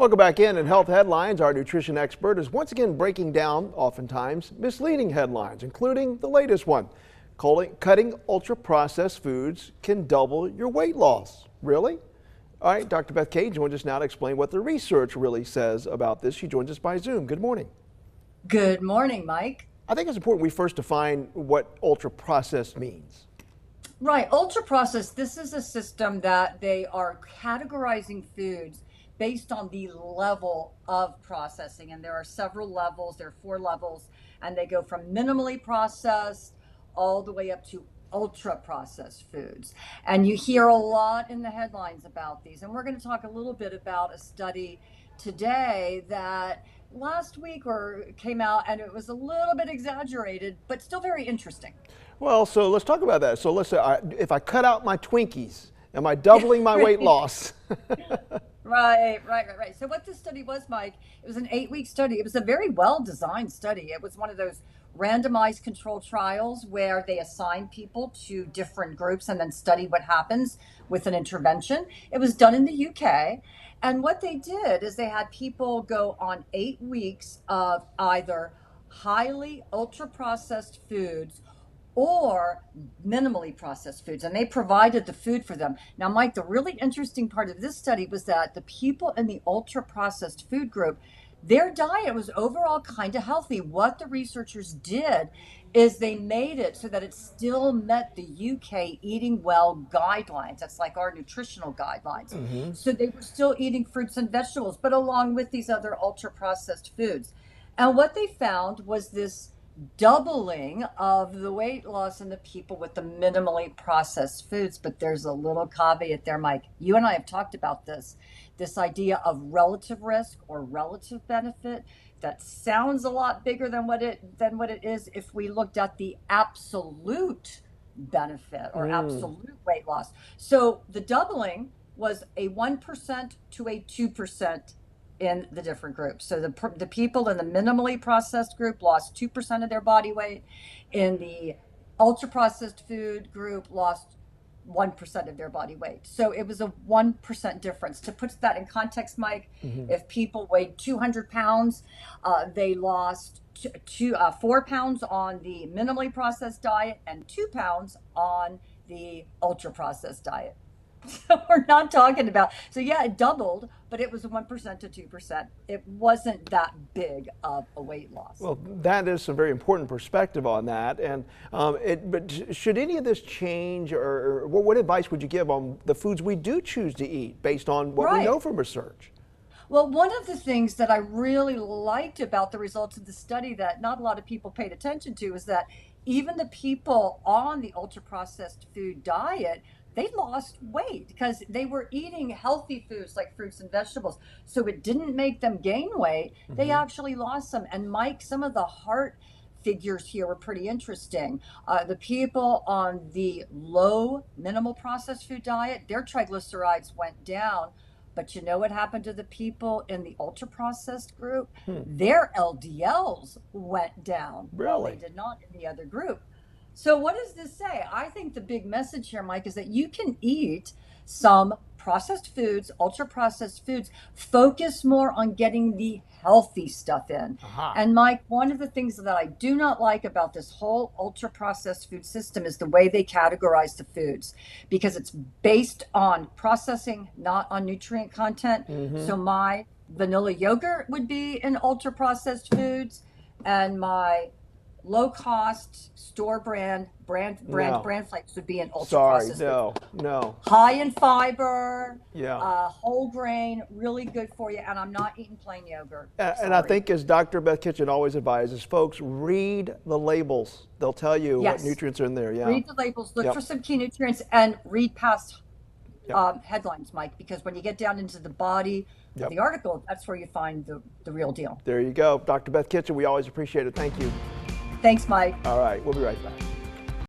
Welcome back in Health Headlines. Our nutrition expert is once again breaking down, oftentimes, misleading headlines, including the latest one. Cutting ultra-processed foods can double your weight loss. Really? All right, Dr. Beth Kay joins us now to explain what the research really says about this. She joins us by Zoom. Good morning. Good morning, Mike. I think it's important we first define what ultra-processed means. Right, ultra-processed, this is a system that they are categorizing foods based on the level of processing. And there are several levels, there are 4 levels, and they go from minimally processed all the way up to ultra-processed foods. And you hear a lot in the headlines about these. And we're going to talk a little bit about a study today that last week came out, and it was a little bit exaggerated, but still very interesting. Well, so let's talk about that. So let's say if I cut out my Twinkies, am I doubling my weight loss? Right. So what this study was, Mike, it was an 8-week study. It was a very well-designed study. It was one of those randomized controlled trials where they assign people to different groups and then study what happens with an intervention. It was done in the UK. And what they did is they had people go on 8 weeks of either highly ultra-processed foods or minimally processed foods, and they provided the food for them. Now, Mike, the really interesting part of this study was that the people in the ultra-processed food group, their diet was overall kind of healthy. What the researchers did is they made it so that it still met the UK Eating Well guidelines. That's like our nutritional guidelines. So they were still eating fruits and vegetables, but along with these other ultra-processed foods. And what they found was this doubling of the weight loss in the people with the minimally processed foods. But there's a little caveat there, Mike. You and I have talked about this idea of relative risk or relative benefit. That sounds a lot bigger than what it is if we looked at the absolute benefit or absolute weight loss. So the doubling was a 1% to a 2% in the different groups. So the people in the minimally processed group lost 2% of their body weight. In the ultra processed food group lost 1% of their body weight. So it was a 1% difference. To put that in context, Mike, if people weighed 200 pounds, they lost 4 pounds on the minimally processed diet and 2 pounds on the ultra processed diet. So we're not talking about, so yeah, it doubled, but it was 1% to 2%. It wasn't that big of a weight loss. Well, that is some very important perspective on that. And but should any of this change, or what advice would you give on the foods we do choose to eat based on what we know from research? Well, one of the things that I really liked about the results of the study that not a lot of people paid attention to is that even the people on the ultra-processed food diet, they lost weight because they were eating healthy foods like fruits and vegetables. So it didn't make them gain weight. They actually lost some. And Mike, some of the heart figures here were pretty interesting. The people on the low minimal processed food diet, their triglycerides went down. But you know what happened to the people in the ultra processed group? Their LDLs went down. Really? Well, they did not in the other group. So what does this say? I think the big message here, Mike, is that you can eat some processed foods, ultra-processed foods, focus more on getting the healthy stuff in. And Mike, one of the things that I do not like about this whole ultra-processed food system is the way they categorize the foods, because it's based on processing, not on nutrient content. So my vanilla yogurt would be in ultra-processed foods, and my low-cost store brand flakes would be an ultra-processed Sorry, no. High in fiber, Yeah. whole grain, really good for you. And I'm not eating plain yogurt. And I think, as Dr. Beth Kitchen always advises, folks, read the labels. They'll tell you what nutrients are in there. Yeah. Read the labels, look for some key nutrients, and read past headlines, Mike, because when you get down into the body of the article, that's where you find the real deal. There you go. Dr. Beth Kitchen, we always appreciate it. Thank you. Thanks, Mike. All right, we'll be right back.